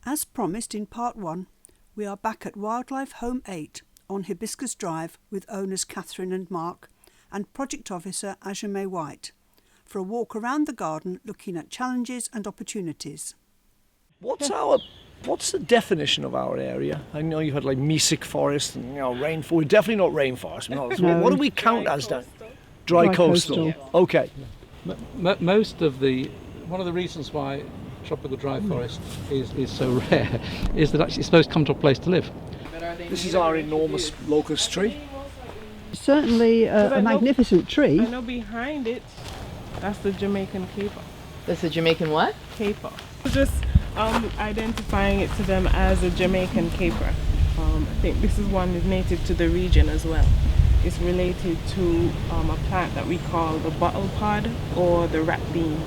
As promised in part 1, we are back at Wildlife Home 8 on Hibiscus Drive with owners Catherine and Mark and Project Officer Ajame White for a walk around the garden looking at challenges and opportunities. What's the definition of our area? I know you had like Mesic forest and rainforest. We're definitely not rainforest. No. What do we count as then? Dry coastal. Yeah. Okay. One of the reasons why tropical dry forest is so rare is that actually it's supposed to come to a place to live. This is our enormous locust tree. Certainly a magnificent tree. I know behind it, that's the Jamaican caper. That's a Jamaican what? Caper. Just identifying it to them as a Jamaican caper. I think this is one that's native to the region as well. It's related to a plant that we call the bottle pod or the rat bean.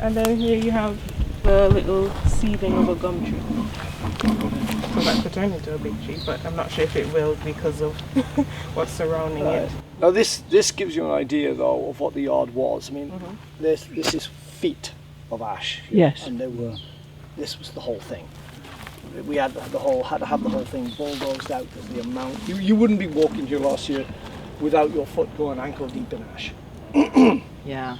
And then here you have the little seedling of a gum tree. So that could turn into a big tree, but I'm not sure if it will because of what's surrounding it. Now this gives you an idea though of what the yard was. I mean, this is feet of ash. Yes. And this was the whole thing. We had to have the whole thing bulldozed out because the amount you wouldn't be walking here last year without your foot going ankle deep in ash. Yeah.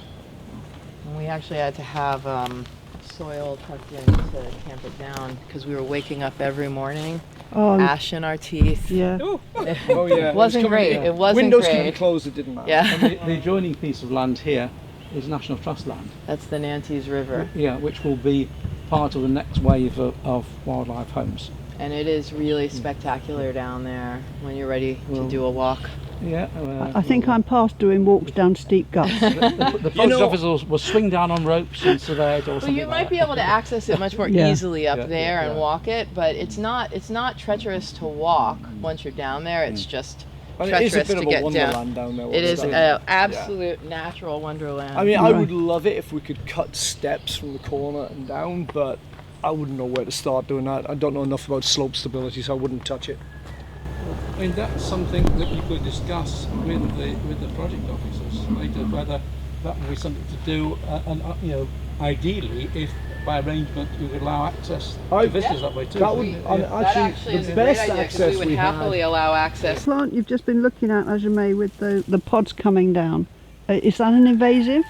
And we actually had to have soil tucked in to tamp it down because we were waking up every morning, ash in our teeth. Yeah. Oh yeah. It wasn't great. It wasn't Windows great. can be closed, it didn't matter. Yeah. And the adjoining piece of land here is National Trust land. That's the Nantes River. Yeah, which will be part of the next wave of wildlife homes. And it is really spectacular down there when you're ready to do a walk. Yeah. I think I'm past doing walks down steep guts. The project officers will swing down on ropes and survey it or Well, something. you might be able to access it much more Yeah. easily up there and walk it, but it's not treacherous to walk once you're down there. It's just And it is a treacherous bit to of a get down. wonderland down there. It is wasn't an absolute natural wonderland. I mean, I Right. would love it if we could cut steps from the corner and down, but I wouldn't know where to start doing that. I don't know enough about slope stability, so I wouldn't touch it. I mean, that's something that you could discuss with the project officers later, whether that would be something to do, and ideally, if by arrangement you could allow access to visitors that way too. That would that actually the is a best great idea, 'cause access we would we happily had. allow access. Plant you've just been looking at, Ajame, with the pods coming down. Is that an invasive?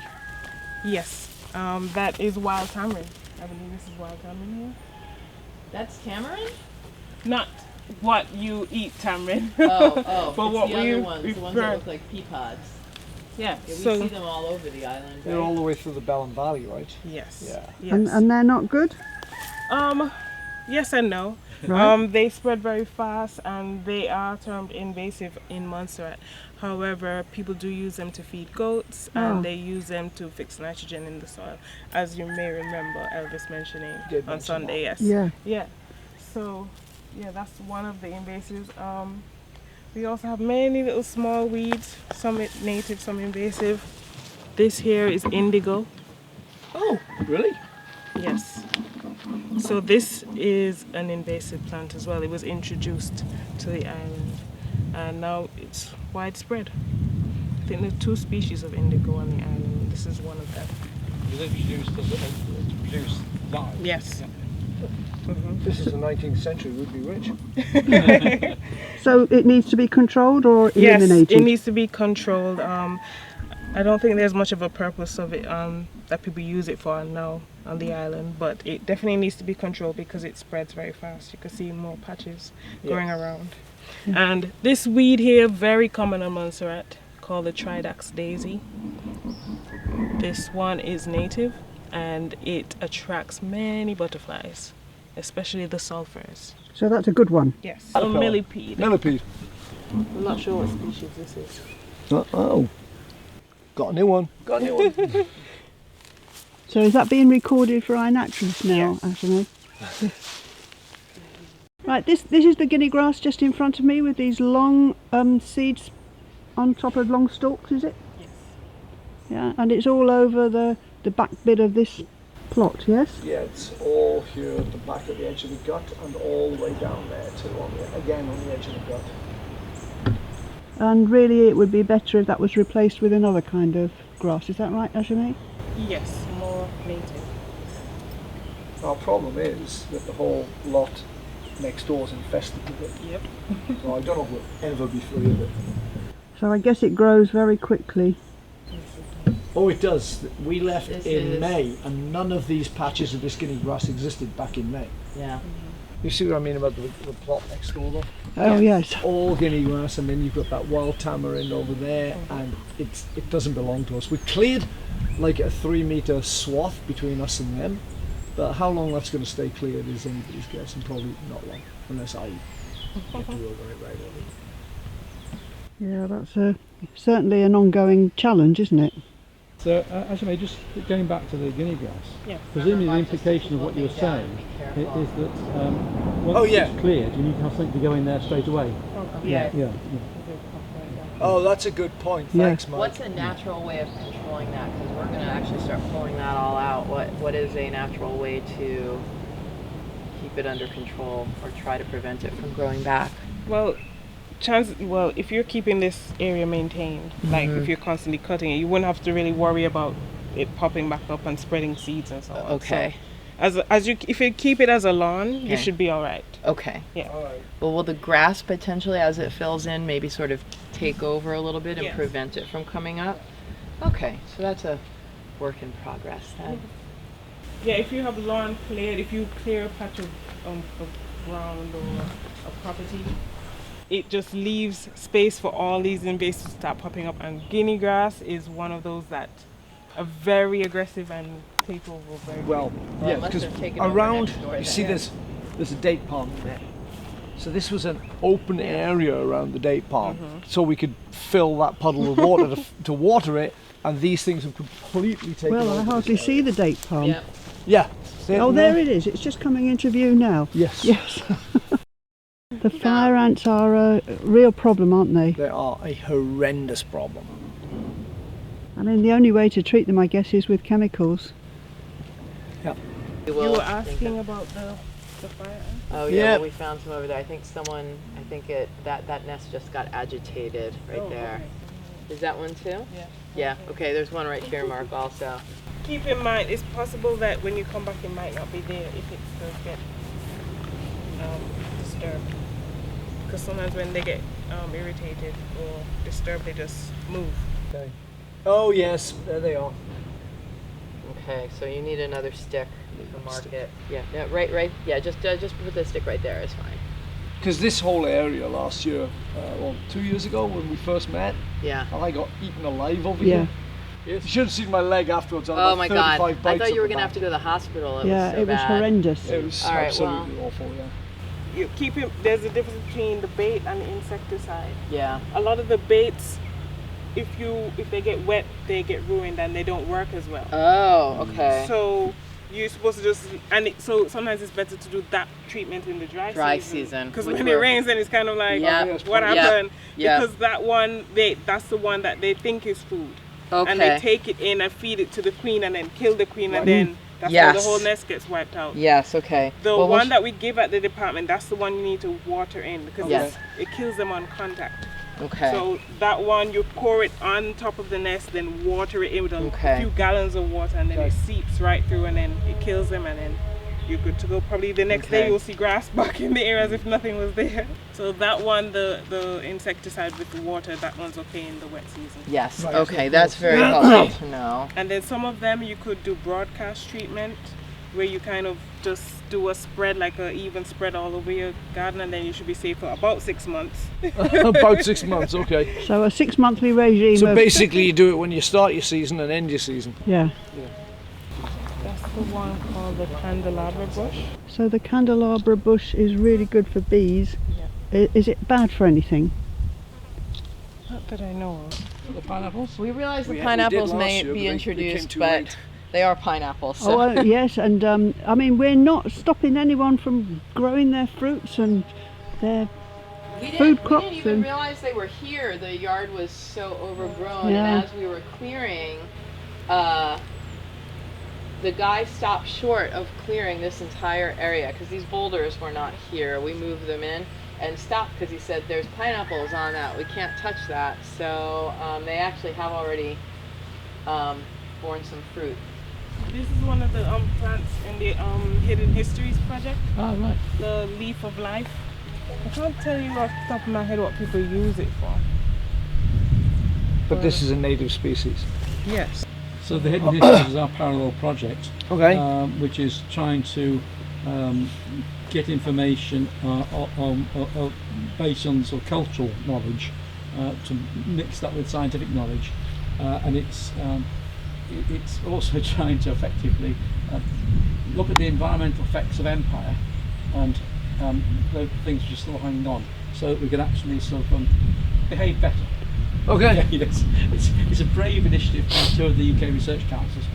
Yes, that is wild tamarind. I believe this is wild tamarind here. That's tamarind? Not what you eat tamarind. Oh, But it's what the we other ones, the ones that refer- look like pea pods. Yeah, Yeah, we so see them all over the island, They're right? all the way through the Bellon Valley, right? yes. Yeah. Yes. And they're not good? Yes and no. Right. They spread very fast and they are termed invasive in Montserrat. However, people do use them to feed goats and they use them to fix nitrogen in the soil, as you may remember Elvis mentioning Did on mention Sunday. that. Yes. Yeah. Yeah. So, yeah, that's one of the invasives. We also have many little small weeds, some native, some invasive. This here is indigo. Oh, really? Yes. So this is an invasive plant as well. It was introduced to the island and now it's widespread. I think there are 2 species of indigo on the island. This is one of them. It was introduced to produce dye. Yes. This is the 19th century, we'd be rich. So it needs to be controlled or Yes, eliminated? it needs to be controlled. I don't think there's much of a purpose of it that people use it for now on the island, but it definitely needs to be controlled because it spreads very fast. You can see more patches going around. And this weed here, very common on Montserrat, called the Tridax daisy. This one is native and it attracts many butterflies, especially the sulfurs. So that's a good one. Yes. So millipede. Millipede. I'm not sure what species this is. Oh. Got a new one. So is that being recorded for iNaturalist now, Ajame? Right, this is the guinea grass just in front of me with these long seeds on top of long stalks, is it? Yes. Yeah, and it's all over the back bit of this plot, yes? Yeah, it's all here at the back of the edge of the gut and all the way down there too, on the edge of the gut. And really it would be better if that was replaced with another kind of grass, is that right, Ajame? Yes, more native. Our problem is that the whole lot next door is infested with it. Yep. So I don't know if we'll ever be free of it. So I guess it grows very quickly. Oh, it does. We left This in is- May, and none of these patches of this guinea grass existed back in May. Yeah. You see what I mean about the plot next door, though? Oh yes. All guinea grass, and then you've got that wild tamarind over there, and it doesn't belong to us. We cleared like a 3-meter swath between us and them, but how long that's going to stay cleared is anybody's guess, and probably not long, unless I get to work on it regularly. Yeah, that's certainly an ongoing challenge, isn't it? So, actually, just going back to the guinea grass, Yeah. presumably the implication of what you were saying is that once it's cleared, you need to have something to go in there straight away. Yeah. Yeah. Oh, that's a good point. Yeah. Thanks, Mike. What's a natural way of controlling that? Because we're going to actually start pulling that all out. What is a natural way to keep it under control or try to prevent it from growing back? Well, if you're keeping this area maintained, like if you're constantly cutting it, you wouldn't have to really worry about it popping back up and spreading seeds and so on. Okay. So, if you keep it as a lawn, you Okay. should be all right. Okay. Yeah. All right. Well, will the grass potentially, as it fills in, maybe sort of take over a little bit and Yes. prevent it from coming up? Okay, so that's a work in progress then. Yeah, if you have lawn cleared, if you clear a patch of ground or a property, it just leaves space for all these invasives to start popping up. And guinea grass is one of those that are very aggressive and take over very Well, Well, yeah, unless because they're taken over around, next door you then. see there's a date palm in there. So this was an open area around the date palm, so we could fill that puddle of water to water it, and these things have completely taken over. Well, I this hardly see area. the date palm. Yeah. Yeah. See it Oh, in there it is. It's just coming into view now. Yes. Yes. The fire ants are a real problem, aren't they? They are a horrendous problem. I mean, the only way to treat them, I guess, is with chemicals. You You were asking about the fire ants? Oh yeah, Yeah. well, we found some over there. I think that nest just got agitated right Oh, there. okay. Is that one too? Yeah. Yeah. Okay. There's one right here, Mark. Also. Keep in mind, it's possible that when you come back, it might not be there if it does get disturbed. Because sometimes when they get irritated or disturbed, they just move. Okay. Oh yes, there they are. Okay. So you need another stick to mark it. Yeah. Yeah. Right. Yeah. Just put the stick right there. It's fine. Because this whole area last year, 2 years ago when we first met, Yeah. I got eaten alive over Yeah. here. You should have seen my leg afterwards. I had Oh about my 35 God! I bites thought you up were the gonna have back. to go to the hospital. Yeah, so it was bad. horrendous. It was All right, absolutely awful, yeah. You keep it. There's a difference between the bait and the insecticide. Yeah. A lot of the baits, if they get wet, they get ruined and they don't work as well. Oh. Okay. So you're supposed to just so sometimes it's better to do that treatment in the dry season. Because which when it we're- rains, then it's kind of like, Yeah. what Yeah. happened? Yeah. Because that one, that's the one that they think is food, Okay. and they take it in and feed it to the queen, and then kill the queen, and then that's Yes. how the whole nest gets wiped out. Yes. Okay. The Well, one that we give at the department, that's the one you need to water in because Yes. it kills them on contact. Okay. So that one, you pour it on top of the nest, then water it in with a Okay. few gallons of water, and then it seeps right through, and then it kills them, and then you're good to go. Probably the next day Okay. you'll see grass back in the air as if nothing was there. So that one, the insecticide with the water, that one's okay in the wet season. Yes. Right, Okay. so That's very helpful to know. And then some of them you could do broadcast treatment, where you kind of just do a spread, like a even spread all over your garden, and then you should be safe for about 6 months. About 6 months, okay. So a 6-monthly regime So of... basically you do it when you start your season and end your season. Yeah. That's the one called the candelabra bush. So the candelabra bush is really good for bees. Is it bad for anything? Not that I know of. The pineapples? We realize the We did pineapples last may year, but be they came introduced, too but late. they are pineapples. So. Oh, yes, and I mean, we're not stopping anyone from growing their fruits and their... We food crops didn't even and- realize they were here. The yard was so overgrown, Yeah. and as we were clearing, the guy stopped short of clearing this entire area because these boulders were not here. We moved them in and stopped because he said there's pineapples on that. We can't touch that. So they actually have already borne some fruit. This is one of the plants in the Hidden Histories project, Ah, right. the leaf of life. I can't tell you off the top of my head what people use it for. But this is a native species. Yes. So the Hidden Histories is our parallel project, Okay. which is trying to get information based on sort of cultural knowledge to mix that with scientific knowledge, and it's also trying to effectively look at the environmental effects of empire and the things which are still hanging on, so that we can actually sort of behave better. Okay. Yeah, it's a brave initiative by two of the UK research councils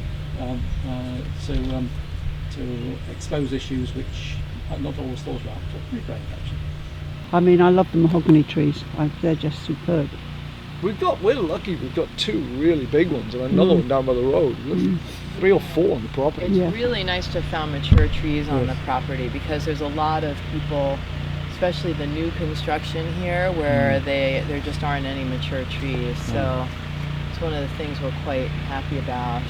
to expose issues which are not always thought about. So pretty brave, actually. I mean, I love the mahogany trees. They're just superb. We're lucky we've got two really big ones and another one down by the road. There's 3 or 4 on the property. It's Yeah. really nice to have found mature trees on the property, because there's a lot of people, especially the new construction here, where there just aren't any mature trees. So it's one of the things we're quite happy about.